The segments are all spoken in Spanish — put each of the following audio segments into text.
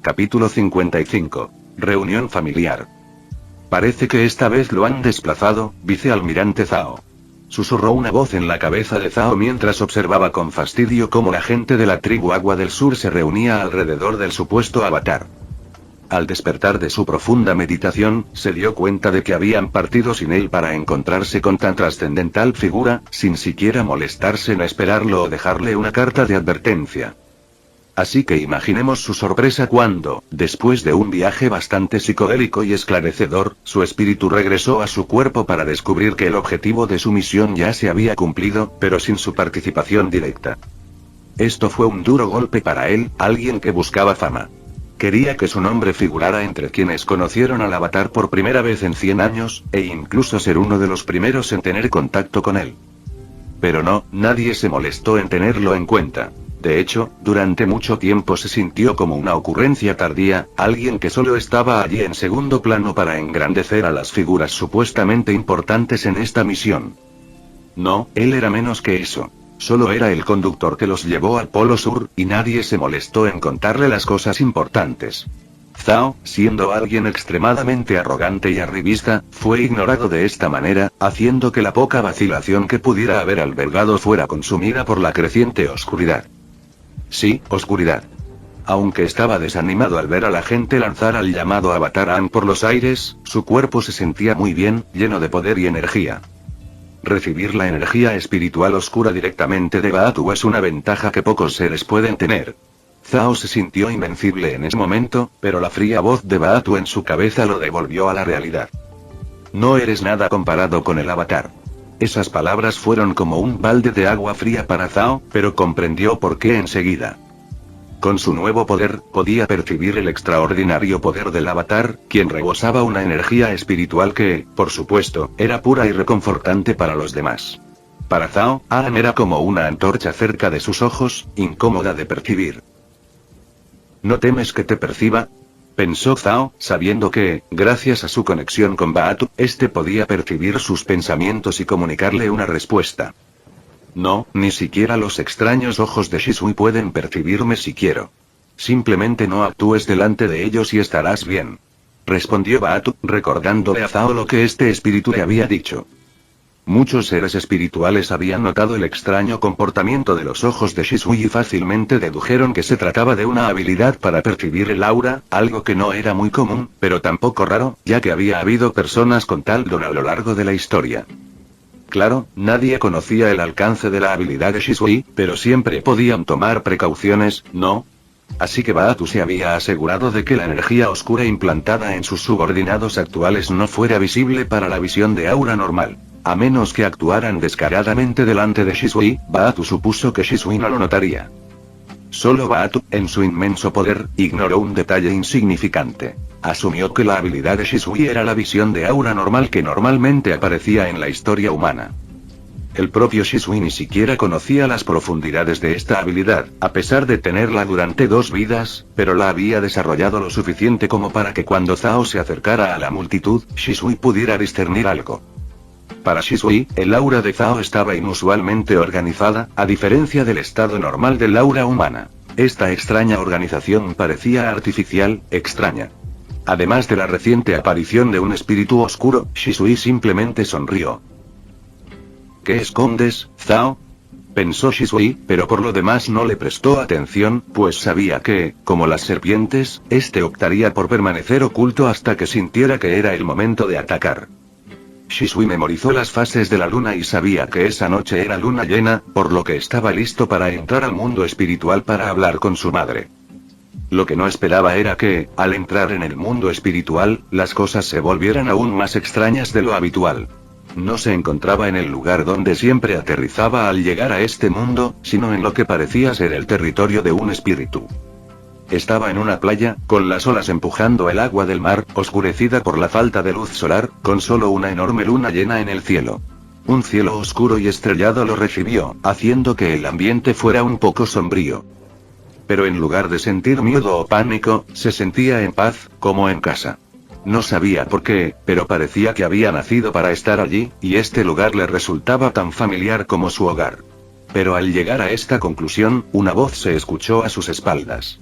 Capítulo 55. Reunión familiar. Parece que esta vez lo han desplazado, vicealmirante Zhao. Susurró una voz en la cabeza de Zhao mientras observaba con fastidio cómo la gente de la tribu Agua del Sur se reunía alrededor del supuesto avatar. Al despertar de su profunda meditación, se dio cuenta de que habían partido sin él para encontrarse con tan trascendental figura, sin siquiera molestarse en esperarlo o dejarle una carta de advertencia. Así que imaginemos su sorpresa cuando, después de un viaje bastante psicodélico y esclarecedor, su espíritu regresó a su cuerpo para descubrir que el objetivo de su misión ya se había cumplido, pero sin su participación directa. Esto fue un duro golpe para él, alguien que buscaba fama. Quería que su nombre figurara entre quienes conocieron al avatar por primera vez en 100 años, e incluso ser uno de los primeros en tener contacto con él. Pero no, nadie se molestó en tenerlo en cuenta. De hecho, durante mucho tiempo se sintió como una ocurrencia tardía, alguien que solo estaba allí en segundo plano para engrandecer a las figuras supuestamente importantes en esta misión. No, él era menos que eso. Solo era el conductor que los llevó al Polo Sur, y nadie se molestó en contarle las cosas importantes. Zhao, siendo alguien extremadamente arrogante y arribista, fue ignorado de esta manera, haciendo que la poca vacilación que pudiera haber albergado fuera consumida por la creciente oscuridad. Sí, oscuridad. Aunque estaba desanimado al ver a la gente lanzar al llamado Avatar Aang por los aires, su cuerpo se sentía muy bien, lleno de poder y energía. Recibir la energía espiritual oscura directamente de Baatu es una ventaja que pocos seres pueden tener. Zhao se sintió invencible en ese momento, pero la fría voz de Baatu en su cabeza lo devolvió a la realidad. No eres nada comparado con el Avatar. Esas palabras fueron como un balde de agua fría para Zhao, pero comprendió por qué enseguida. Con su nuevo poder, podía percibir el extraordinario poder del Avatar, quien rebosaba una energía espiritual que, por supuesto, era pura y reconfortante para los demás. Para Zhao, Aang era como una antorcha cerca de sus ojos, incómoda de percibir. ¿No temes que te perciba?, pensó Zhao, sabiendo que, gracias a su conexión con Baatu, este podía percibir sus pensamientos y comunicarle una respuesta. No, ni siquiera los extraños ojos de Shisui pueden percibirme si quiero. Simplemente no actúes delante de ellos y estarás bien, respondió Baatu, recordándole a Zhao lo que este espíritu le había dicho. Muchos seres espirituales habían notado el extraño comportamiento de los ojos de Shisui y fácilmente dedujeron que se trataba de una habilidad para percibir el aura, algo que no era muy común, pero tampoco raro, ya que había habido personas con tal don a lo largo de la historia. Claro, nadie conocía el alcance de la habilidad de Shisui, pero siempre podían tomar precauciones, ¿no? Así que Baatu se había asegurado de que la energía oscura implantada en sus subordinados actuales no fuera visible para la visión de aura normal. A menos que actuaran descaradamente delante de Shisui, Baatu supuso que Shisui no lo notaría. Solo Baatu, en su inmenso poder, ignoró un detalle insignificante. Asumió que la habilidad de Shisui era la visión de aura normal que normalmente aparecía en la historia humana. El propio Shisui ni siquiera conocía las profundidades de esta habilidad, a pesar de tenerla durante 2 vidas, pero la había desarrollado lo suficiente como para que cuando Zhao se acercara a la multitud, Shisui pudiera discernir algo. Para Shisui, el aura de Zhao estaba inusualmente organizada, a diferencia del estado normal del aura humana. Esta extraña organización parecía artificial, extraña. Además de la reciente aparición de un espíritu oscuro, Shisui simplemente sonrió. ¿Qué escondes, Zhao?, pensó Shisui, pero por lo demás no le prestó atención, pues sabía que, como las serpientes, este optaría por permanecer oculto hasta que sintiera que era el momento de atacar. Shisui memorizó las fases de la luna y sabía que esa noche era luna llena, por lo que estaba listo para entrar al mundo espiritual para hablar con su madre. Lo que no esperaba era que, al entrar en el mundo espiritual, las cosas se volvieran aún más extrañas de lo habitual. No se encontraba en el lugar donde siempre aterrizaba al llegar a este mundo, sino en lo que parecía ser el territorio de un espíritu. Estaba en una playa, con las olas empujando el agua del mar, oscurecida por la falta de luz solar, con solo una enorme luna llena en el cielo. Un cielo oscuro y estrellado lo recibió, haciendo que el ambiente fuera un poco sombrío. Pero en lugar de sentir miedo o pánico, se sentía en paz, como en casa. No sabía por qué, pero parecía que había nacido para estar allí, y este lugar le resultaba tan familiar como su hogar. Pero al llegar a esta conclusión, una voz se escuchó a sus espaldas.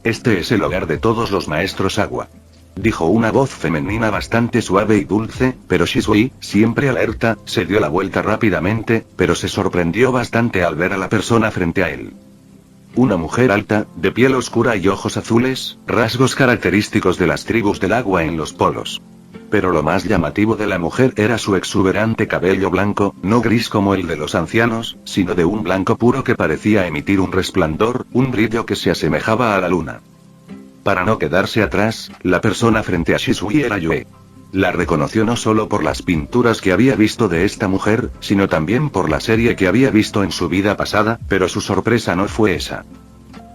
Este es el hogar de todos los maestros agua. Dijo una voz femenina bastante suave y dulce, pero Shisui, siempre alerta, se dio la vuelta rápidamente, pero se sorprendió bastante al ver a la persona frente a él. Una mujer alta, de piel oscura y ojos azules, rasgos característicos de las tribus del agua en los polos. Pero lo más llamativo de la mujer era su exuberante cabello blanco, no gris como el de los ancianos, sino de un blanco puro que parecía emitir un resplandor, un brillo que se asemejaba a la luna. Para no quedarse atrás, la persona frente a Shisui era Yue. La reconoció no solo por las pinturas que había visto de esta mujer, sino también por la serie que había visto en su vida pasada, pero su sorpresa no fue esa.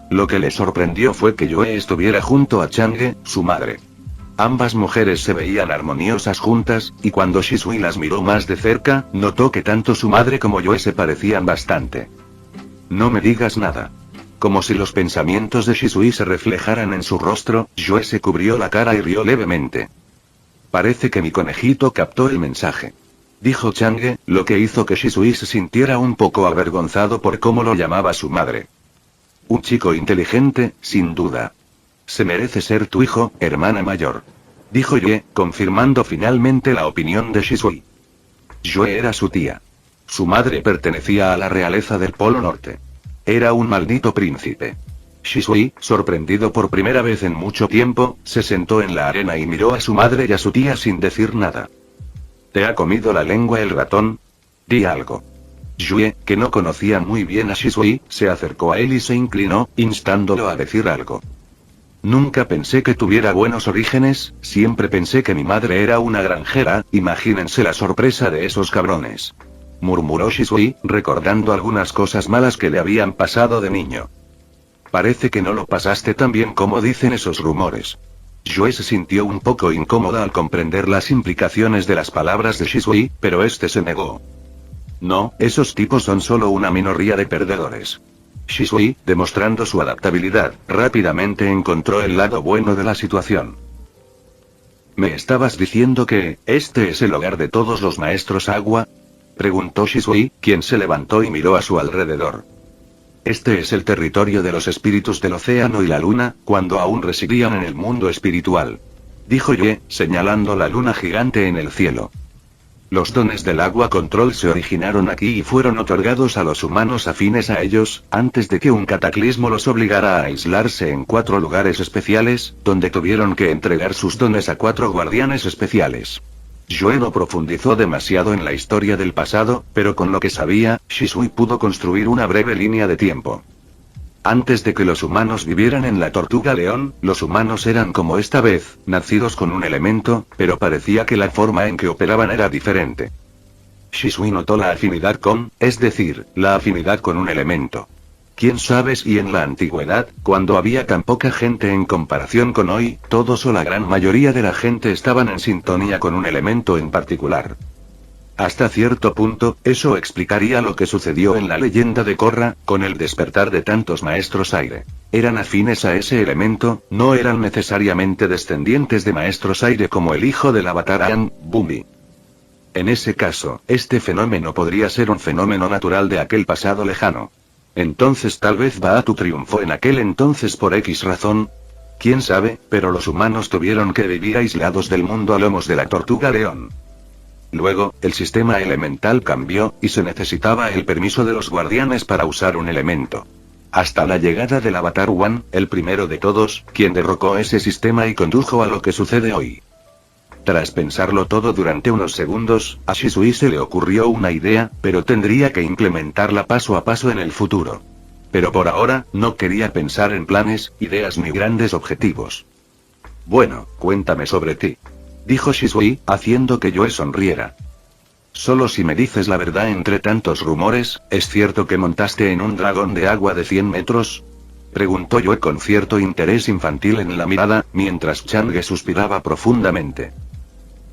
Lo que le sorprendió fue que Yue estuviera junto a Chang'e, su madre. Ambas mujeres se veían armoniosas juntas, y cuando Shisui las miró más de cerca, notó que tanto su madre como Yue se parecían bastante. No me digas nada. Como si los pensamientos de Shisui se reflejaran en su rostro, Yue se cubrió la cara y rió levemente. Parece que mi conejito captó el mensaje. Dijo Chang'e, lo que hizo que Shisui se sintiera un poco avergonzado por cómo lo llamaba su madre. Un chico inteligente, sin duda. Se merece ser tu hijo, hermana mayor. Dijo Yue, confirmando finalmente la opinión de Shisui. Yue era su tía. Su madre pertenecía a la realeza del Polo Norte. Era un maldito príncipe. Shisui, sorprendido por primera vez en mucho tiempo, se sentó en la arena y miró a su madre y a su tía sin decir nada. ¿Te ha comido la lengua el ratón? Di algo. Yue, que no conocía muy bien a Shisui, se acercó a él y se inclinó, instándolo a decir algo. Nunca pensé que tuviera buenos orígenes, siempre pensé que mi madre era una granjera, imagínense la sorpresa de esos cabrones. Murmuró Shisui, recordando algunas cosas malas que le habían pasado de niño. Parece que no lo pasaste tan bien como dicen esos rumores. Yue se sintió un poco incómoda al comprender las implicaciones de las palabras de Shisui, pero este se negó. No, esos tipos son solo una minoría de perdedores. Shisui, demostrando su adaptabilidad, rápidamente encontró el lado bueno de la situación. ¿Me estabas diciendo que, este es el hogar de todos los maestros agua? Preguntó Shisui, quien se levantó y miró a su alrededor. Este es el territorio de los espíritus del océano y la luna, cuando aún residían en el mundo espiritual. Dijo Yue, señalando la luna gigante en el cielo. Los dones del agua control se originaron aquí y fueron otorgados a los humanos afines a ellos, antes de que un cataclismo los obligara a aislarse en 4 lugares especiales, donde tuvieron que entregar sus dones a 4 guardianes especiales. Yue no profundizó demasiado en la historia del pasado, pero con lo que sabía, Shisui pudo construir una breve línea de tiempo. Antes de que los humanos vivieran en la Tortuga León, los humanos eran como esta vez, nacidos con un elemento, pero parecía que la forma en que operaban era diferente. Shisui notó la afinidad con, es decir, la afinidad con un elemento. ¿Quién sabe si en la antigüedad, cuando había tan poca gente en comparación con hoy, todos o la gran mayoría de la gente estaban en sintonía con un elemento en particular? Hasta cierto punto, eso explicaría lo que sucedió en la leyenda de Korra, con el despertar de tantos maestros aire. Eran afines a ese elemento, no eran necesariamente descendientes de maestros aire como el hijo del avatar Aang, Bumi. En ese caso, este fenómeno podría ser un fenómeno natural de aquel pasado lejano. Entonces tal vez Baatu triunfó en aquel entonces por X razón. Quién sabe, pero los humanos tuvieron que vivir aislados del mundo a lomos de la Tortuga León. Luego, el sistema elemental cambió, y se necesitaba el permiso de los guardianes para usar un elemento. Hasta la llegada del Avatar One, el primero de todos, quien derrocó ese sistema y condujo a lo que sucede hoy. Tras pensarlo todo durante unos segundos, a Shisui se le ocurrió una idea, pero tendría que implementarla paso a paso en el futuro. Pero por ahora, no quería pensar en planes, ideas ni grandes objetivos. Bueno, cuéntame sobre ti. Dijo Shisui, haciendo que Yue sonriera. Solo si me dices la verdad entre tantos rumores, ¿es cierto que montaste en un dragón de agua de 100 metros? Preguntó Yue con cierto interés infantil en la mirada, mientras Chang'e suspiraba profundamente.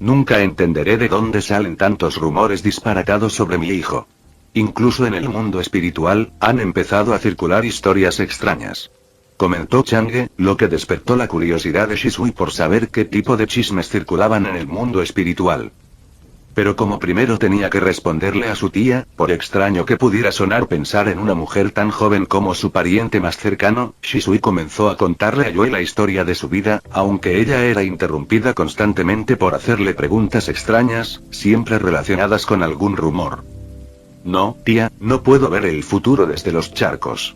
Nunca entenderé de dónde salen tantos rumores disparatados sobre mi hijo. Incluso en el mundo espiritual, han empezado a circular historias extrañas. Comentó Chang'e, lo que despertó la curiosidad de Shisui por saber qué tipo de chismes circulaban en el mundo espiritual. Pero como primero tenía que responderle a su tía, por extraño que pudiera sonar pensar en una mujer tan joven como su pariente más cercano, Shisui comenzó a contarle a Yue la historia de su vida, aunque ella era interrumpida constantemente por hacerle preguntas extrañas, siempre relacionadas con algún rumor. No, tía, no puedo ver el futuro desde los charcos.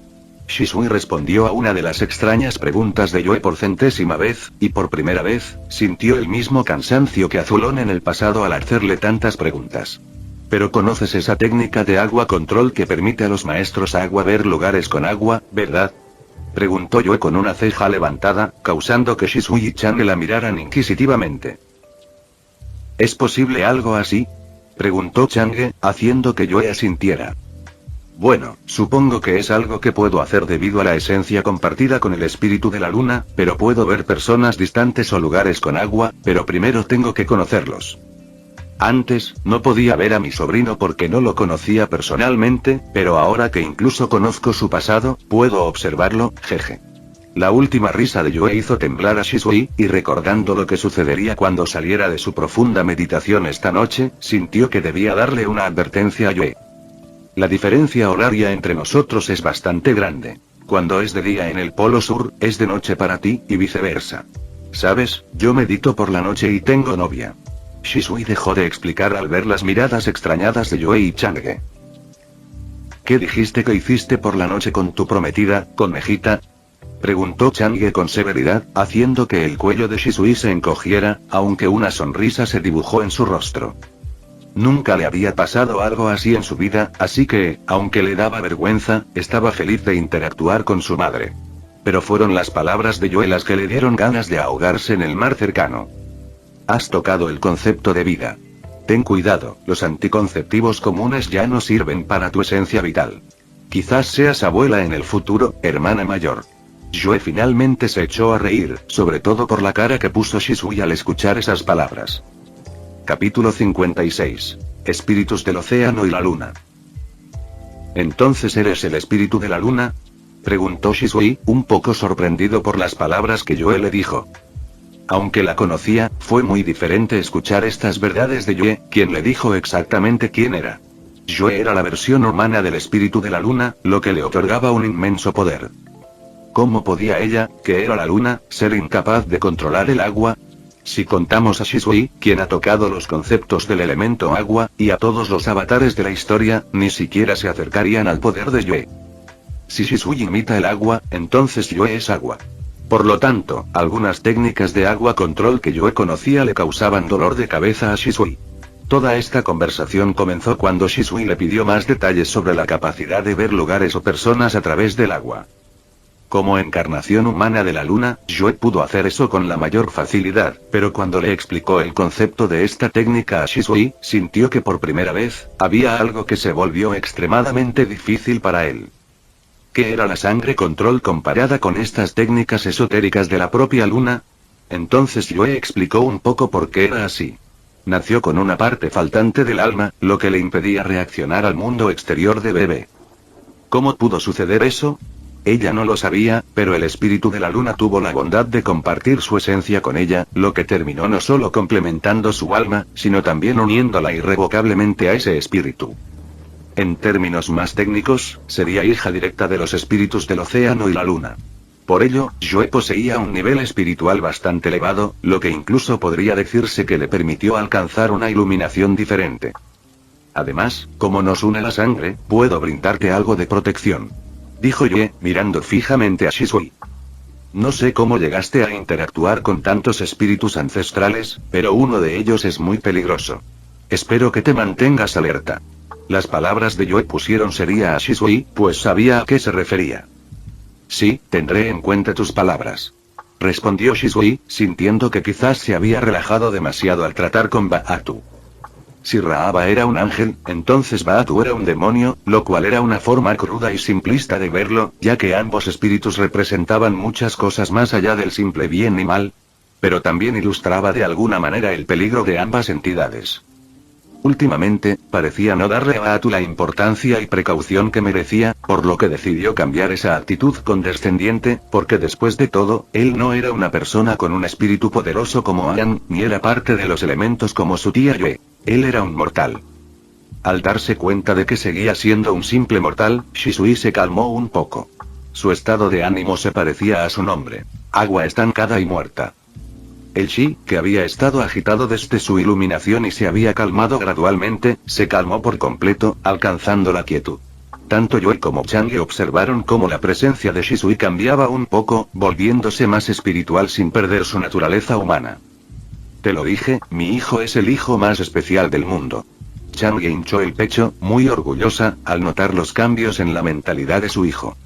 Shisui respondió a una de las extrañas preguntas de Yue por centésima vez, y por primera vez, sintió el mismo cansancio que Azulón en el pasado al hacerle tantas preguntas. Pero conoces esa técnica de agua control que permite a los maestros agua ver lugares con agua, ¿verdad? Preguntó Yue con una ceja levantada, causando que Shisui y Chang'e la miraran inquisitivamente. ¿Es posible algo así? Preguntó Chang'e, haciendo que Yue asintiera. Bueno, supongo que es algo que puedo hacer debido a la esencia compartida con el espíritu de la luna, pero puedo ver personas distantes o lugares con agua, pero primero tengo que conocerlos. Antes, no podía ver a mi sobrino porque no lo conocía personalmente, pero ahora que incluso conozco su pasado, puedo observarlo, jeje. La última risa de Yue hizo temblar a Shisui, y recordando lo que sucedería cuando saliera de su profunda meditación esta noche, sintió que debía darle una advertencia a Yue. La diferencia horaria entre nosotros es bastante grande. Cuando es de día en el Polo Sur, es de noche para ti, y viceversa. ¿Sabes? Yo medito por la noche y tengo novia. Shisui dejó de explicar al ver las miradas extrañadas de Yue y Chang'e. ¿Qué dijiste que hiciste por la noche con tu prometida, conejita? Preguntó Chang'e con severidad, haciendo que el cuello de Shisui se encogiera, aunque una sonrisa se dibujó en su rostro. Nunca le había pasado algo así en su vida, así que, aunque le daba vergüenza, estaba feliz de interactuar con su madre. Pero fueron las palabras de Yue las que le dieron ganas de ahogarse en el mar cercano. Has tocado el concepto de vida. Ten cuidado, los anticonceptivos comunes ya no sirven para tu esencia vital. Quizás seas abuela en el futuro, hermana mayor. Yue finalmente se echó a reír, sobre todo por la cara que puso Shisui al escuchar esas palabras. Capítulo 56. Espíritus del océano y la luna. ¿Entonces eres el espíritu de la luna? Preguntó Shisui, un poco sorprendido por las palabras que Yue le dijo. Aunque la conocía, fue muy diferente escuchar estas verdades de Yue, quien le dijo exactamente quién era. Yue era la versión humana del espíritu de la luna, lo que le otorgaba un inmenso poder. ¿Cómo podía ella, que era la luna, ser incapaz de controlar el agua? Si contamos a Shisui, quien ha tocado los conceptos del elemento agua, y a todos los avatares de la historia, ni siquiera se acercarían al poder de Yue. Si Shisui imita el agua, entonces Yue es agua. Por lo tanto, algunas técnicas de agua control que Yue conocía le causaban dolor de cabeza a Shisui. Toda esta conversación comenzó cuando Shisui le pidió más detalles sobre la capacidad de ver lugares o personas a través del agua. Como encarnación humana de la luna, Yue pudo hacer eso con la mayor facilidad, pero cuando le explicó el concepto de esta técnica a Shisui, sintió que por primera vez, había algo que se volvió extremadamente difícil para él. ¿Qué era la sangre control comparada con estas técnicas esotéricas de la propia luna? Entonces Yue explicó un poco por qué era así. Nació con una parte faltante del alma, lo que le impedía reaccionar al mundo exterior de bebé. ¿Cómo pudo suceder eso? Ella no lo sabía, pero el espíritu de la luna tuvo la bondad de compartir su esencia con ella, lo que terminó no solo complementando su alma, sino también uniéndola irrevocablemente a ese espíritu. En términos más técnicos, sería hija directa de los espíritus del océano y la luna. Por ello, Yue poseía un nivel espiritual bastante elevado, lo que incluso podría decirse que le permitió alcanzar una iluminación diferente. Además, como nos une la sangre, puedo brindarte algo de protección. Dijo Yue, mirando fijamente a Shisui. No sé cómo llegaste a interactuar con tantos espíritus ancestrales, pero uno de ellos es muy peligroso. Espero que te mantengas alerta. Las palabras de Yue pusieron seria a Shisui, pues sabía a qué se refería. Sí, tendré en cuenta tus palabras. Respondió Shisui, sintiendo que quizás se había relajado demasiado al tratar con Baatu. Si Raaba era un ángel, entonces Baatu era un demonio, lo cual era una forma cruda y simplista de verlo, ya que ambos espíritus representaban muchas cosas más allá del simple bien y mal. Pero también ilustraba de alguna manera el peligro de ambas entidades. Últimamente, parecía no darle a Atu la importancia y precaución que merecía, por lo que decidió cambiar esa actitud condescendiente, porque después de todo, él no era una persona con un espíritu poderoso como Aang, ni era parte de los elementos como su tía Yue. Él era un mortal. Al darse cuenta de que seguía siendo un simple mortal, Shisui se calmó un poco. Su estado de ánimo se parecía a su nombre. Agua estancada y muerta. El chi, que había estado agitado desde su iluminación y se había calmado gradualmente, se calmó por completo, alcanzando la quietud. Tanto Yue como Chang'e observaron cómo la presencia de Shisui cambiaba un poco, volviéndose más espiritual sin perder su naturaleza humana. Te lo dije, mi hijo es el hijo más especial del mundo. Chang'e hinchó el pecho, muy orgullosa, al notar los cambios en la mentalidad de su hijo.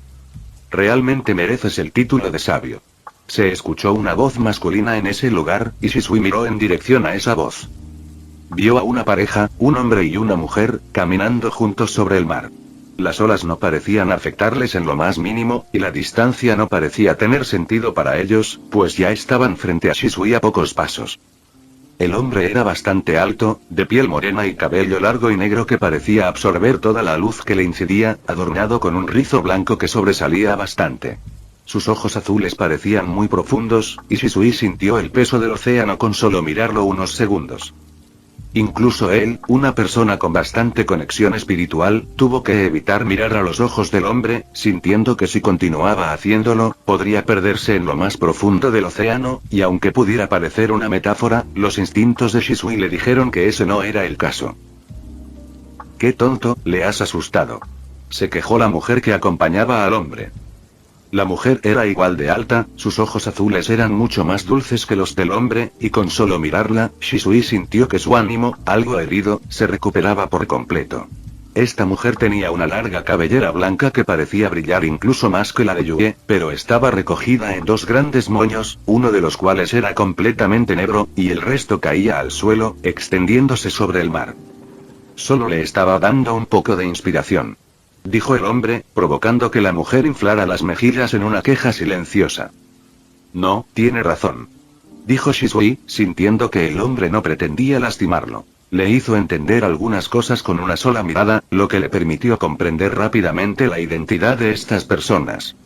Realmente mereces el título de sabio. Se escuchó una voz masculina en ese lugar, y Shisui miró en dirección a esa voz. Vio a una pareja, un hombre y una mujer, caminando juntos sobre el mar. Las olas no parecían afectarles en lo más mínimo, y la distancia no parecía tener sentido para ellos, pues ya estaban frente a Shisui a pocos pasos. El hombre era bastante alto, de piel morena y cabello largo y negro que parecía absorber toda la luz que le incidía, adornado con un rizo blanco que sobresalía bastante. Sus ojos azules parecían muy profundos, y Shisui sintió el peso del océano con solo mirarlo unos segundos. Incluso él, una persona con bastante conexión espiritual, tuvo que evitar mirar a los ojos del hombre, sintiendo que si continuaba haciéndolo, podría perderse en lo más profundo del océano, y aunque pudiera parecer una metáfora, los instintos de Shisui le dijeron que ese no era el caso. «Qué tonto, le has asustado», se quejó la mujer que acompañaba al hombre. La mujer era igual de alta, sus ojos azules eran mucho más dulces que los del hombre, y con solo mirarla, Shisui sintió que su ánimo, algo herido, se recuperaba por completo. Esta mujer tenía una larga cabellera blanca que parecía brillar incluso más que la de Yue, pero estaba recogida en dos grandes moños, uno de los cuales era completamente negro, y el resto caía al suelo, extendiéndose sobre el mar. Solo le estaba dando un poco de inspiración, dijo el hombre, provocando que la mujer inflara las mejillas en una queja silenciosa. No, tiene razón, dijo Shisui, sintiendo que el hombre no pretendía lastimarlo. Le hizo entender algunas cosas con una sola mirada, lo que le permitió comprender rápidamente la identidad de estas personas.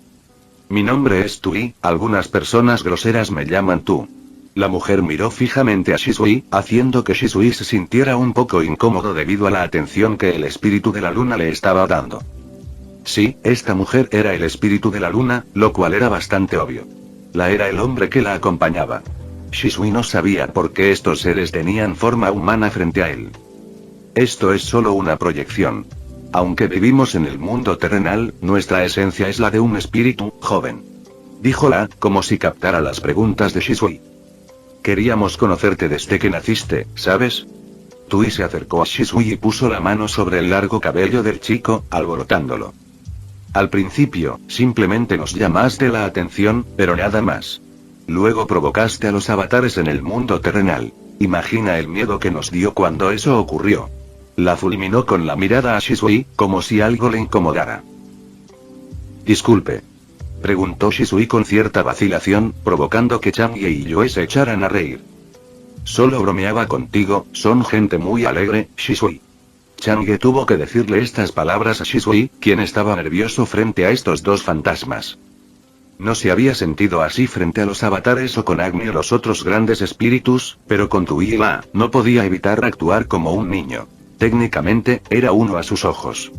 Mi nombre es Tui, algunas personas groseras me llaman tú. La mujer miró fijamente a Shisui, haciendo que Shisui se sintiera un poco incómodo debido a la atención que el espíritu de la luna le estaba dando. Sí, esta mujer era el espíritu de la luna, lo cual era bastante obvio. La era el hombre que la acompañaba. Shisui no sabía por qué estos seres tenían forma humana frente a él. Esto es solo una proyección. Aunque vivimos en el mundo terrenal, nuestra esencia es la de un espíritu joven, dijo La, como si captara las preguntas de Shisui. Queríamos conocerte desde que naciste, ¿sabes? Tui se acercó a Shisui y puso la mano sobre el largo cabello del chico, alborotándolo. Al principio, simplemente nos llamaste la atención, pero nada más. Luego provocaste a los avatares en el mundo terrenal. Imagina el miedo que nos dio cuando eso ocurrió. La fulminó con la mirada a Shisui, como si algo le incomodara. Disculpe, preguntó Shisui con cierta vacilación, provocando que Chang'e y Yue se echaran a reír. Solo bromeaba contigo, son gente muy alegre, Shisui. Chang'e tuvo que decirle estas palabras a Shisui, quien estaba nervioso frente a estos dos fantasmas. No se había sentido así frente a los avatares o con Agni o los otros grandes espíritus, pero con Tui y La, no podía evitar actuar como un niño. Técnicamente, era uno a sus ojos.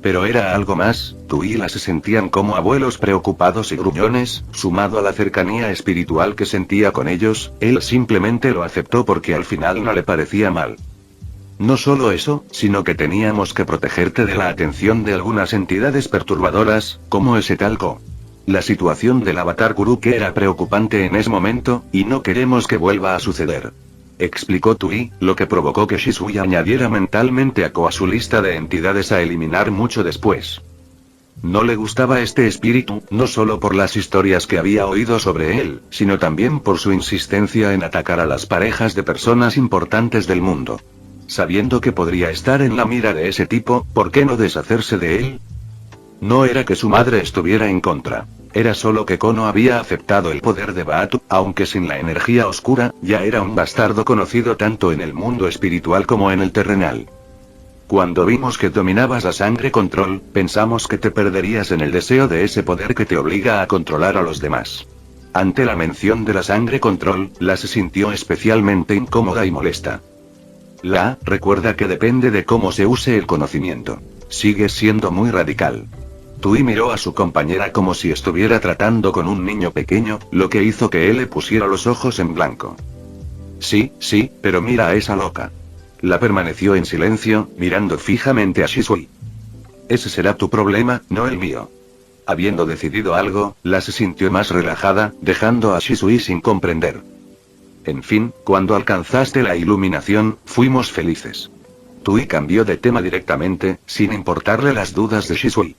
Pero era algo más, Tui y La se sentían como abuelos preocupados y gruñones, sumado a la cercanía espiritual que sentía con ellos, él simplemente lo aceptó porque al final no le parecía mal. No solo eso, sino que teníamos que protegerte de la atención de algunas entidades perturbadoras, como ese talco. La situación del Avatar Gurú que era preocupante en ese momento, y no queremos que vuelva a suceder, explicó Tui, lo que provocó que Shisui añadiera mentalmente a Ko a su lista de entidades a eliminar mucho después. No le gustaba este espíritu, no solo por las historias que había oído sobre él, sino también por su insistencia en atacar a las parejas de personas importantes del mundo. Sabiendo que podría estar en la mira de ese tipo, ¿por qué no deshacerse de él? No era que su madre estuviera en contra. Era solo que Kono había aceptado el poder de Baatu, aunque sin la energía oscura, ya era un bastardo conocido tanto en el mundo espiritual como en el terrenal. Cuando vimos que dominabas la sangre control, pensamos que te perderías en el deseo de ese poder que te obliga a controlar a los demás. Ante la mención de la sangre control, la se sintió especialmente incómoda y molesta. Recuerda que depende de cómo se use el conocimiento. Sigues siendo muy radical. Tui miró a su compañera como si estuviera tratando con un niño pequeño, lo que hizo que él le pusiera los ojos en blanco. Sí, pero mira a esa loca. La permaneció en silencio, mirando fijamente a Shisui. Ese será tu problema, no el mío. Habiendo decidido algo, la se sintió más relajada, dejando a Shisui sin comprender. En fin, cuando alcanzaste la iluminación, fuimos felices. Tui cambió de tema directamente, sin importarle las dudas de Shisui.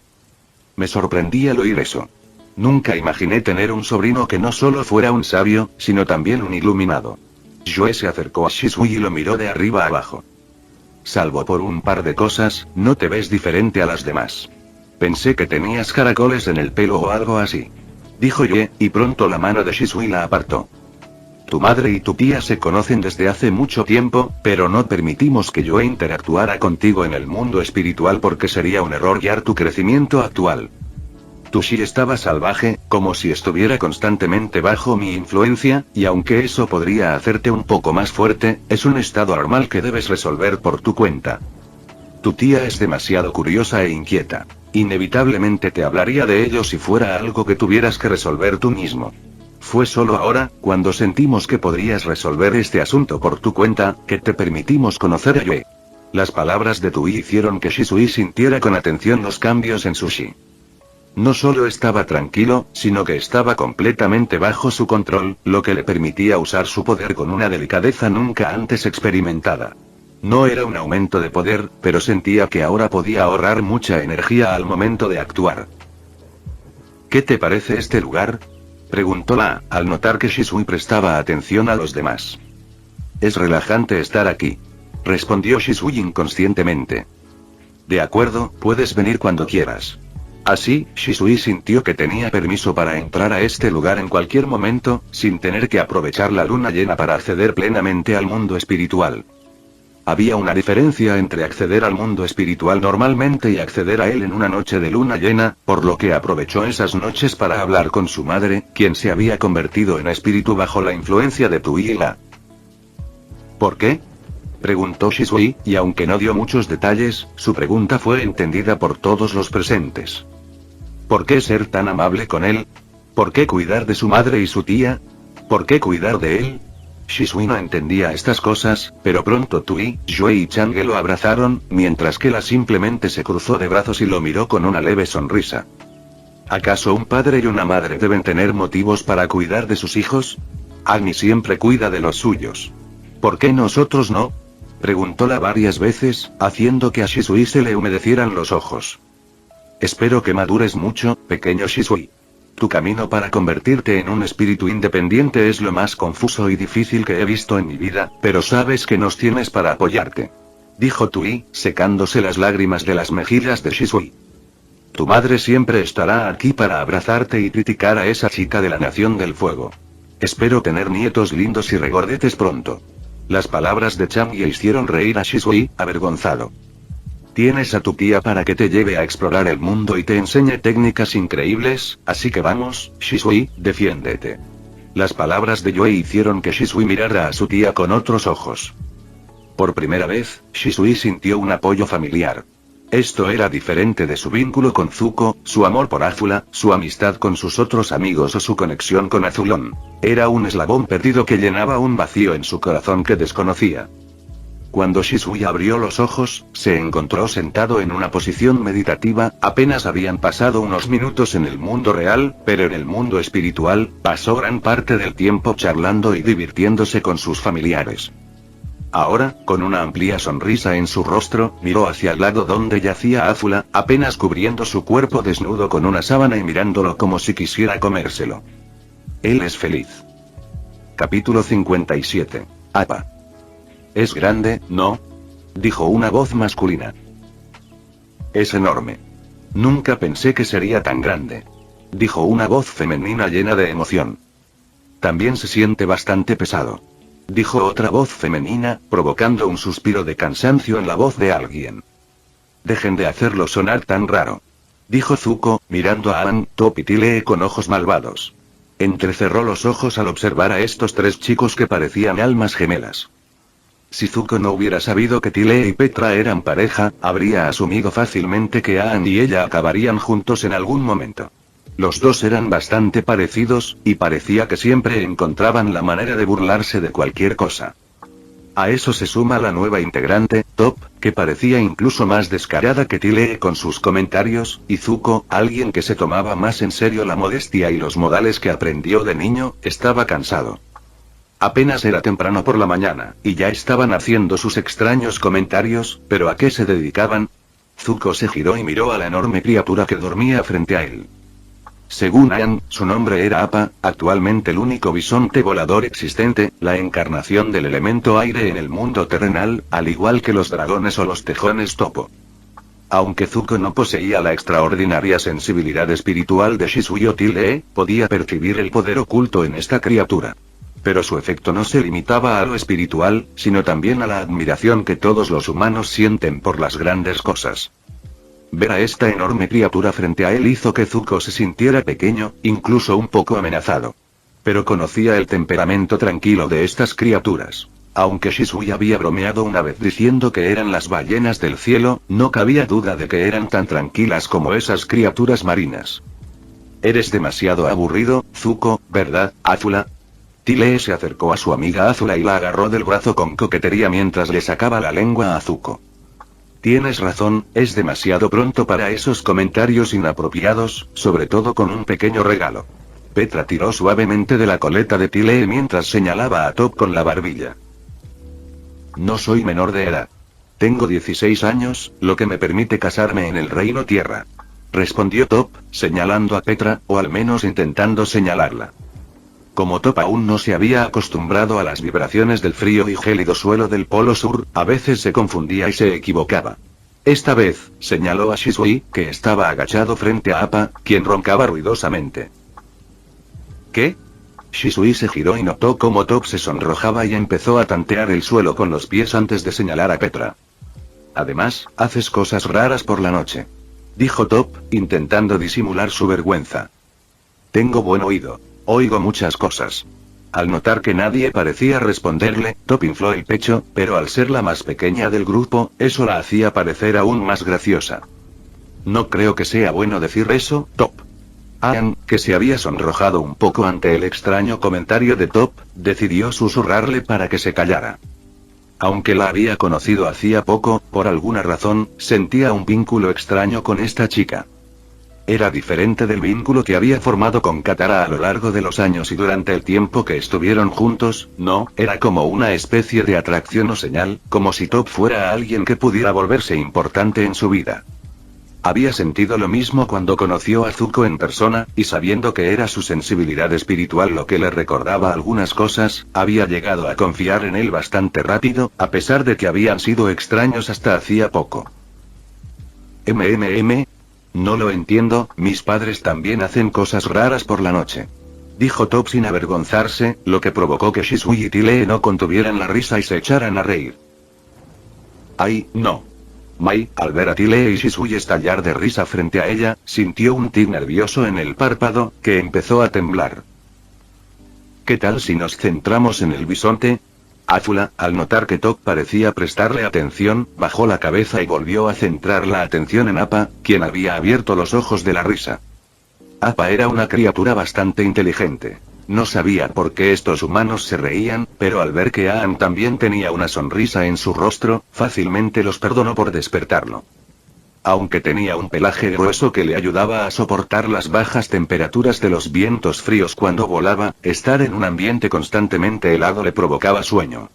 Me sorprendí al oír eso. Nunca imaginé tener un sobrino que no solo fuera un sabio, sino también un iluminado. Joe se acercó a Shisui y lo miró de arriba a abajo. Salvo por un par de cosas, no te ves diferente a las demás. Pensé que tenías caracoles en el pelo o algo así. Dijo Joe, y pronto la mano de Shisui la apartó. Tu madre y tu tía se conocen desde hace mucho tiempo, pero no permitimos que Joe interactuara contigo en el mundo espiritual porque sería un error guiar tu crecimiento actual. Tu Shi estaba salvaje, como si estuviera constantemente bajo mi influencia, y aunque eso podría hacerte un poco más fuerte, es un estado normal que debes resolver por tu cuenta. Tu tía es demasiado curiosa e inquieta. Inevitablemente te hablaría de ello si fuera algo que tuvieras que resolver tú mismo. Fue solo ahora, cuando sentimos que podrías resolver este asunto por tu cuenta, que te permitimos conocer a Yue. Las palabras de Tui hicieron que Shisui sintiera con atención los cambios en su Shi. No solo estaba tranquilo, sino que estaba completamente bajo su control, lo que le permitía usar su poder con una delicadeza nunca antes experimentada. No era un aumento de poder, pero sentía que ahora podía ahorrar mucha energía al momento de actuar. ¿Qué te parece este lugar?, preguntó al notar que Shisui prestaba atención a los demás. Es relajante estar aquí, respondió Shisui inconscientemente. De acuerdo, puedes venir cuando quieras. Así, Shisui sintió que tenía permiso para entrar a este lugar en cualquier momento, sin tener que aprovechar la luna llena para acceder plenamente al mundo espiritual. Había una diferencia entre acceder al mundo espiritual normalmente y acceder a él en una noche de luna llena, por lo que aprovechó esas noches para hablar con su madre, quien se había convertido en espíritu bajo la influencia de Tui y La. ¿Por qué?, preguntó Shisui, y aunque no dio muchos detalles, su pregunta fue entendida por todos los presentes. ¿Por qué ser tan amable con él? ¿Por qué cuidar de su madre y su tía? ¿Por qué cuidar de él? Shisui no entendía estas cosas, pero pronto Tui, Joe y Chang'e lo abrazaron, mientras que La simplemente se cruzó de brazos y lo miró con una leve sonrisa. ¿Acaso un padre y una madre deben tener motivos para cuidar de sus hijos? Agni siempre cuida de los suyos. ¿Por qué nosotros no?, preguntó La varias veces, haciendo que a Shisui se le humedecieran los ojos. Espero que madures mucho, pequeño Shisui. Tu camino para convertirte en un espíritu independiente es lo más confuso y difícil que he visto en mi vida, pero sabes que nos tienes para apoyarte, dijo Tui, secándose las lágrimas de las mejillas de Shisui. Tu madre siempre estará aquí para abrazarte y criticar a esa chica de la Nación del Fuego. Espero tener nietos lindos y regordetes pronto. Las palabras de Chang'e hicieron reír a Shisui, avergonzado. Tienes a tu tía para que te lleve a explorar el mundo y te enseñe técnicas increíbles, así que vamos, Shisui, defiéndete. Las palabras de Joe hicieron que Shisui mirara a su tía con otros ojos. Por primera vez, Shisui sintió un apoyo familiar. Esto era diferente de su vínculo con Zuko, su amor por Azula, su amistad con sus otros amigos o su conexión con Azulón. Era un eslabón perdido que llenaba un vacío en su corazón que desconocía. Cuando Shisui abrió los ojos, se encontró sentado en una posición meditativa. Apenas habían pasado unos minutos en el mundo real, pero en el mundo espiritual, pasó gran parte del tiempo charlando y divirtiéndose con sus familiares. Ahora, con una amplia sonrisa en su rostro, miró hacia el lado donde yacía Azula, apenas cubriendo su cuerpo desnudo con una sábana y mirándolo como si quisiera comérselo. Él es feliz. Capítulo 57. Appa. Es grande, ¿no?, dijo una voz masculina. Es enorme. Nunca pensé que sería tan grande. dijo una voz femenina llena de emoción. También se siente bastante pesado, dijo otra voz femenina, provocando un suspiro de cansancio en la voz de alguien. Dejen de hacerlo sonar tan raro, dijo Zuko, mirando a Aang, Top y Tile con ojos malvados. Entrecerró los ojos al observar a estos tres chicos que parecían almas gemelas. Si Zuko no hubiera sabido que Tile y Petra eran pareja, habría asumido fácilmente que Aang y ella acabarían juntos en algún momento. Los dos eran bastante parecidos, y parecía que siempre encontraban la manera de burlarse de cualquier cosa. A eso se suma la nueva integrante, Top, que parecía incluso más descarada que Tile con sus comentarios, y Zuko, alguien que se tomaba más en serio la modestia y los modales que aprendió de niño, estaba cansado. Apenas era temprano por la mañana, y ya estaban haciendo sus extraños comentarios, pero ¿a qué se dedicaban? Zuko se giró y miró a la enorme criatura que dormía frente a él. Según Aang, su nombre era Appa, actualmente el único bisonte volador existente, la encarnación del elemento aire en el mundo terrenal, al igual que los dragones o los tejones topo. Aunque Zuko no poseía la extraordinaria sensibilidad espiritual de Shisui o Tile, podía percibir el poder oculto en esta criatura. Pero su efecto no se limitaba a lo espiritual, sino también a la admiración que todos los humanos sienten por las grandes cosas. Ver a esta enorme criatura frente a él hizo que Zuko se sintiera pequeño, incluso un poco amenazado. Pero conocía el temperamento tranquilo de estas criaturas. Aunque Shisui había bromeado una vez diciendo que eran las ballenas del cielo, no cabía duda de que eran tan tranquilas como esas criaturas marinas. Eres demasiado aburrido, Zuko, ¿verdad, Azula? Tile se acercó a su amiga Azula y la agarró del brazo con coquetería mientras le sacaba la lengua a Zuko. Tienes razón, es demasiado pronto para esos comentarios inapropiados, sobre todo con un pequeño regalo. Petra tiró suavemente de la coleta de Tile mientras señalaba a Top con la barbilla. No soy menor de edad. Tengo 16 años, lo que me permite casarme en el Reino Tierra, respondió Top, señalando a Petra, o al menos intentando señalarla. Como Top aún no se había acostumbrado a las vibraciones del frío y gélido suelo del Polo Sur, a veces se confundía y se equivocaba. Esta vez, señaló a Shisui, que estaba agachado frente a Appa, quien roncaba ruidosamente. ¿Qué? Shisui se giró y notó cómo Top se sonrojaba y empezó a tantear el suelo con los pies antes de señalar a Petra. Además, haces cosas raras por la noche, dijo Top, intentando disimular su vergüenza. Tengo buen oído. Oigo muchas cosas. Al notar que nadie parecía responderle, Top infló el pecho, pero al ser la más pequeña del grupo, eso la hacía parecer aún más graciosa. No creo que sea bueno decir eso, Top. Aang, que se había sonrojado un poco ante el extraño comentario de Top, decidió susurrarle para que se callara. Aunque la había conocido hacía poco, por alguna razón, sentía un vínculo extraño con esta chica. Era diferente del vínculo que había formado con Katara a lo largo de los años y durante el tiempo que estuvieron juntos, no, era como una especie de atracción o señal, como si Top fuera alguien que pudiera volverse importante en su vida. Había sentido lo mismo cuando conoció a Zuko en persona, y sabiendo que era su sensibilidad espiritual lo que le recordaba algunas cosas, había llegado a confiar en él bastante rápido, a pesar de que habían sido extraños hasta hacía poco. No lo entiendo, mis padres también hacen cosas raras por la noche, dijo Top sin avergonzarse, lo que provocó que Shisui y Tile no contuvieran la risa y se echaran a reír. ¡Ay, no! Mai, al ver a Tile y Shisui estallar de risa frente a ella, sintió un tic nervioso en el párpado, que empezó a temblar. ¿Qué tal si nos centramos en el bisonte? Azula, al notar que Top parecía prestarle atención, bajó la cabeza y volvió a centrar la atención en Appa, quien había abierto los ojos de la risa. Appa era una criatura bastante inteligente. No sabía por qué estos humanos se reían, pero al ver que Aang también tenía una sonrisa en su rostro, fácilmente los perdonó por despertarlo. Aunque tenía un pelaje grueso que le ayudaba a soportar las bajas temperaturas de los vientos fríos cuando volaba, estar en un ambiente constantemente helado le provocaba sueño.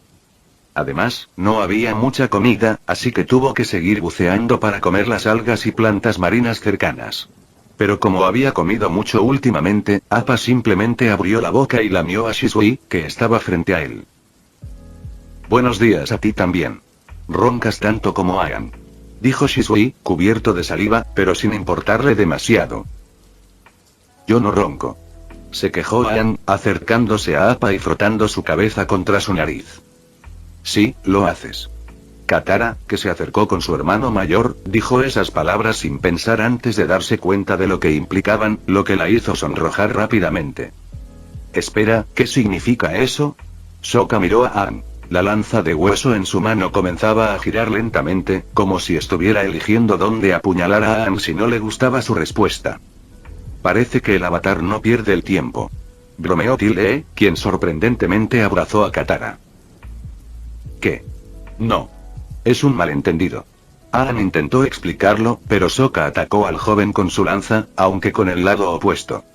Además, no había mucha comida, así que tuvo que seguir buceando para comer las algas y plantas marinas cercanas. Pero como había comido mucho últimamente, Appa simplemente abrió la boca y lamió a Shisui, que estaba frente a él. Buenos días a ti también. Roncas tanto como Aang, dijo Shisui, cubierto de saliva, pero sin importarle demasiado. Yo no ronco. Se quejó Aang, acercándose a Appa y frotando su cabeza contra su nariz. Sí, lo haces. Katara, que se acercó con su hermano mayor, dijo esas palabras sin pensar antes de darse cuenta de lo que implicaban, lo que la hizo sonrojar rápidamente. Espera, ¿qué significa eso? Sokka miró a Aang. La lanza de hueso en su mano comenzaba a girar lentamente, como si estuviera eligiendo dónde apuñalar a Aang si no le gustaba su respuesta. Parece que el avatar no pierde el tiempo. Bromeó Tilde, quien sorprendentemente abrazó a Katara. ¿Qué? No. Es un malentendido. Aang intentó explicarlo, pero Sokka atacó al joven con su lanza, aunque con el lado opuesto.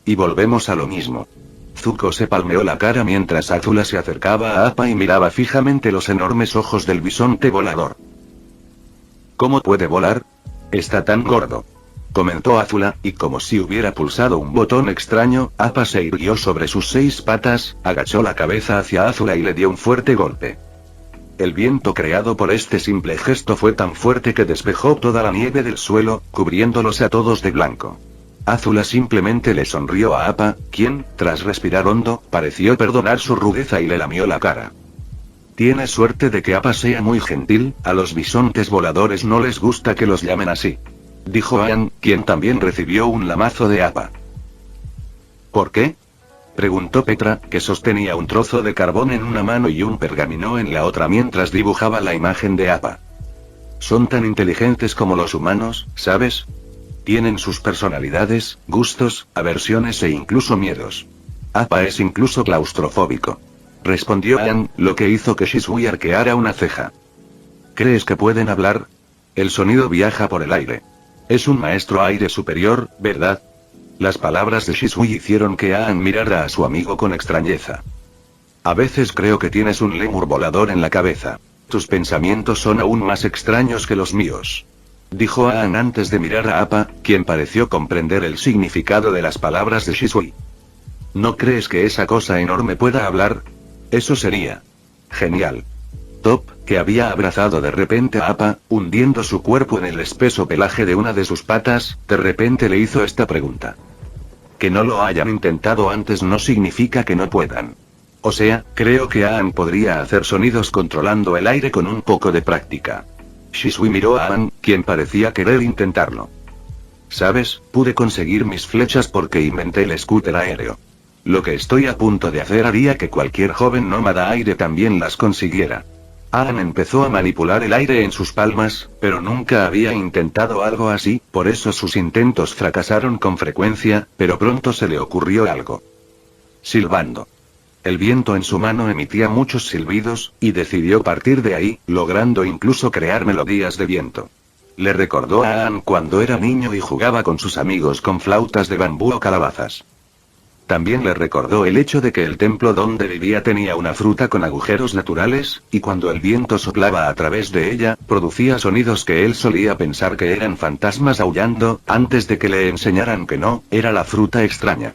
Y volvemos a lo mismo. Zuko se palmeó la cara mientras Azula se acercaba a Appa y miraba fijamente los enormes ojos del bisonte volador. ¿Cómo puede volar? Está tan gordo. Comentó Azula, y como si hubiera pulsado un botón extraño, Appa se irguió sobre sus 6 patas, agachó la cabeza hacia Azula y le dio un fuerte golpe. El viento creado por este simple gesto fue tan fuerte que despejó toda la nieve del suelo, cubriéndolos a todos de blanco. Azula simplemente le sonrió a Appa, quien, tras respirar hondo, pareció perdonar su rudeza y le lamió la cara. Tienes suerte de que Appa sea muy gentil, a los bisontes voladores no les gusta que los llamen así. Dijo Aang, quien también recibió un lamazo de Appa. ¿Por qué? Preguntó Petra, que sostenía un trozo de carbón en una mano y un pergamino en la otra mientras dibujaba la imagen de Appa. Son tan inteligentes como los humanos, ¿sabes? Tienen sus personalidades, gustos, aversiones e incluso miedos. Appa es incluso claustrofóbico. Respondió Aang, lo que hizo que Shisui arqueara una ceja. ¿Crees que pueden hablar? El sonido viaja por el aire. Es un maestro aire superior, ¿verdad? Las palabras de Shisui hicieron que Aang mirara a su amigo con extrañeza. A veces creo que tienes un lémur volador en la cabeza. Tus pensamientos son aún más extraños que los míos. Dijo Aang antes de mirar a Appa, quien pareció comprender el significado de las palabras de Shisui. ¿No crees que esa cosa enorme pueda hablar? Eso sería genial. Top, que había abrazado de repente a Appa, hundiendo su cuerpo en el espeso pelaje de una de sus patas, de repente le hizo esta pregunta. Que no lo hayan intentado antes no significa que no puedan. O sea, creo que Aang podría hacer sonidos controlando el aire con un poco de práctica. Shisui miró a Aang, quien parecía querer intentarlo. ¿Sabes? Pude conseguir mis flechas porque inventé el scooter aéreo. Lo que estoy a punto de hacer haría que cualquier joven nómada aire también las consiguiera. Aang empezó a manipular el aire en sus palmas, pero nunca había intentado algo así, por eso sus intentos fracasaron con frecuencia, pero pronto se le ocurrió algo. Silbando. El viento en su mano emitía muchos silbidos, y decidió partir de ahí, logrando incluso crear melodías de viento. Le recordó a Aang cuando era niño y jugaba con sus amigos con flautas de bambú o calabazas. También le recordó el hecho de que el templo donde vivía tenía una fruta con agujeros naturales, y cuando el viento soplaba a través de ella, producía sonidos que él solía pensar que eran fantasmas aullando, antes de que le enseñaran que no, era la fruta extraña.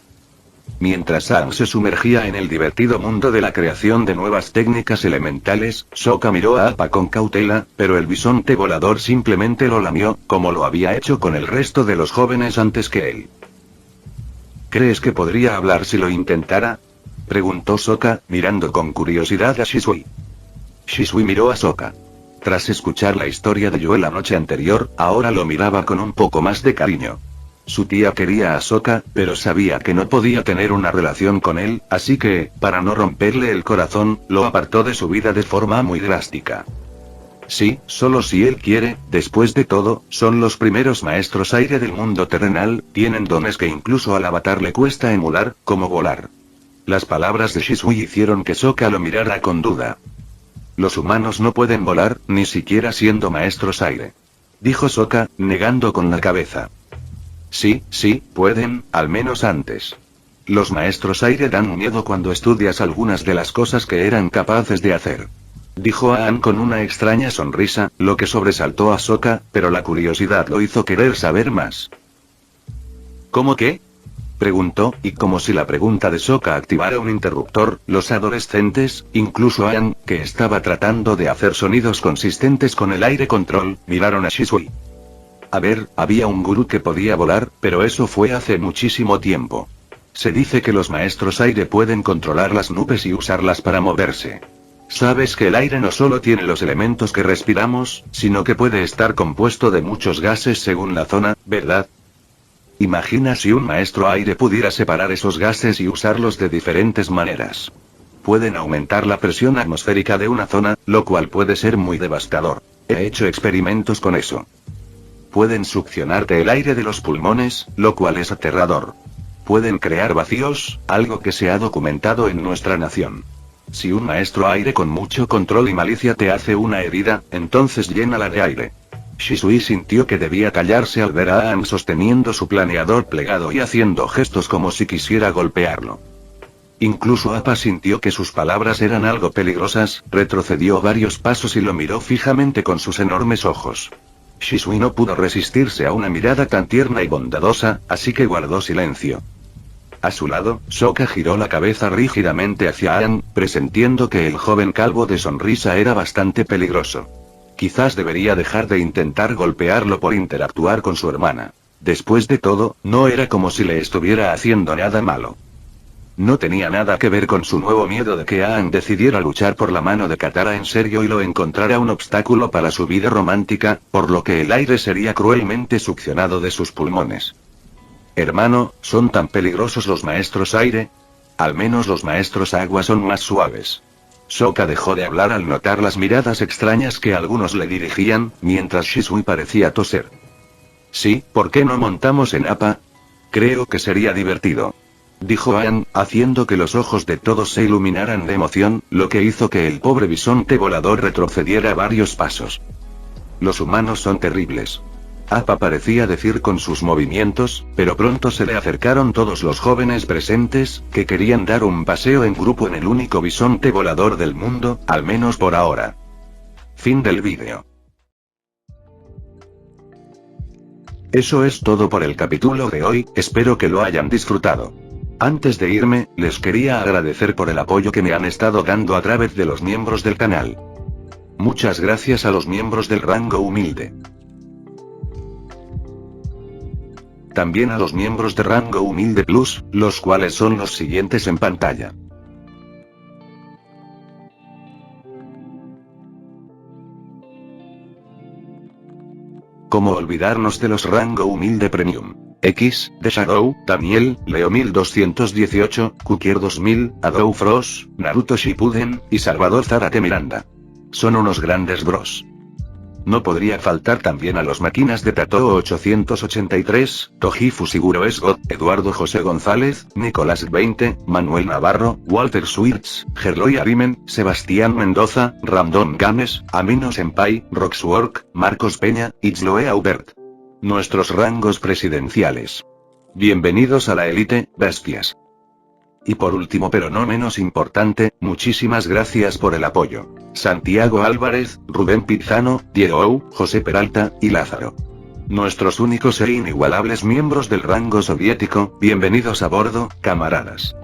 Mientras Aang se sumergía en el divertido mundo de la creación de nuevas técnicas elementales, Sokka miró a Appa con cautela, pero el bisonte volador simplemente lo lamió, como lo había hecho con el resto de los jóvenes antes que él. ¿Crees que podría hablar si lo intentara? Preguntó Sokka, mirando con curiosidad a Shisui. Shisui miró a Sokka. Tras escuchar la historia de Yoel la noche anterior, ahora lo miraba con un poco más de cariño. Su tía quería a Sokka, pero sabía que no podía tener una relación con él, así que, para no romperle el corazón, lo apartó de su vida de forma muy drástica. Sí, solo si él quiere, después de todo, son los primeros maestros aire del mundo terrenal, tienen dones que incluso al avatar le cuesta emular, como volar. Las palabras de Shisui hicieron que Sokka lo mirara con duda. Los humanos no pueden volar, ni siquiera siendo maestros aire. Dijo Sokka, negando con la cabeza. Sí, pueden, al menos antes. Los maestros aire dan miedo cuando estudias algunas de las cosas que eran capaces de hacer. Dijo Aang con una extraña sonrisa, lo que sobresaltó a Sokka, pero la curiosidad lo hizo querer saber más. ¿Cómo qué? Preguntó, y como si la pregunta de Sokka activara un interruptor, los adolescentes, incluso Aang, que estaba tratando de hacer sonidos consistentes con el aire control, miraron a Shisui. A ver, había un gurú que podía volar, pero eso fue hace muchísimo tiempo. Se dice que los maestros aire pueden controlar las nubes y usarlas para moverse. Sabes que el aire no solo tiene los elementos que respiramos, sino que puede estar compuesto de muchos gases según la zona, ¿verdad? Imagina si un maestro aire pudiera separar esos gases y usarlos de diferentes maneras. Pueden aumentar la presión atmosférica de una zona, lo cual puede ser muy devastador. He hecho experimentos con eso. Pueden succionarte el aire de los pulmones, lo cual es aterrador. Pueden crear vacíos, algo que se ha documentado en nuestra nación. Si un maestro aire con mucho control y malicia te hace una herida, entonces llénala de aire. Shisui sintió que debía callarse al ver a Aang sosteniendo su planeador plegado y haciendo gestos como si quisiera golpearlo. Incluso Appa sintió que sus palabras eran algo peligrosas, retrocedió varios pasos y lo miró fijamente con sus enormes ojos. Shisui no pudo resistirse a una mirada tan tierna y bondadosa, así que guardó silencio. A su lado, Sokka giró la cabeza rígidamente hacia Aang, presintiendo que el joven calvo de sonrisa era bastante peligroso. Quizás debería dejar de intentar golpearlo por interactuar con su hermana. Después de todo, no era como si le estuviera haciendo nada malo. No tenía nada que ver con su nuevo miedo de que Aang decidiera luchar por la mano de Katara en serio y lo encontrara un obstáculo para su vida romántica, por lo que el aire sería cruelmente succionado de sus pulmones. Hermano, ¿son tan peligrosos los maestros aire? Al menos los maestros agua son más suaves. Sokka dejó de hablar al notar las miradas extrañas que algunos le dirigían, mientras Shisui parecía toser. Sí, ¿por qué no montamos en Appa? Creo que sería divertido. Dijo Aang, haciendo que los ojos de todos se iluminaran de emoción, lo que hizo que el pobre bisonte volador retrocediera varios pasos. Los humanos son terribles. Appa parecía decir con sus movimientos, pero pronto se le acercaron todos los jóvenes presentes, que querían dar un paseo en grupo en el único bisonte volador del mundo, al menos por ahora. Fin del vídeo. Eso es todo por el capítulo de hoy, espero que lo hayan disfrutado. Antes de irme, les quería agradecer por el apoyo que me han estado dando a través de los miembros del canal. Muchas gracias a los miembros del rango humilde. También a los miembros de rango humilde plus, los cuales son los siguientes en pantalla. ¿Cómo olvidarnos de los rango humilde premium? X, The Shadow, Daniel, Leo 1218, Kukier 2000, Adou Frost, Naruto Shippuden, y Salvador Zárate Miranda. Son unos grandes bros. No podría faltar también a los máquinas de Tatoo 883, Toji Fusiguro Esgot, Eduardo José González, Nicolás 20, Manuel Navarro, Walter Schwartz, Gerloy Arimen, Sebastián Mendoza, Random Games, Amino Senpai, Roxwork, Marcos Peña, Itzloe Aubert. Nuestros rangos presidenciales. Bienvenidos a la élite, bestias. Y por último pero no menos importante, muchísimas gracias por el apoyo. Santiago Álvarez, Rubén Pizano, Diego, José Peralta, y Lázaro. Nuestros únicos e inigualables miembros del rango soviético, bienvenidos a bordo, camaradas.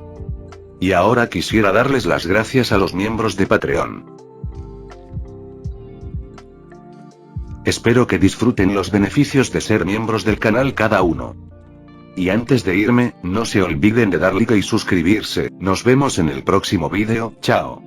Y ahora quisiera darles las gracias a los miembros de Patreon. Espero que disfruten los beneficios de ser miembros del canal cada uno. Y antes de irme, no se olviden de dar like y suscribirse, nos vemos en el próximo vídeo, chao.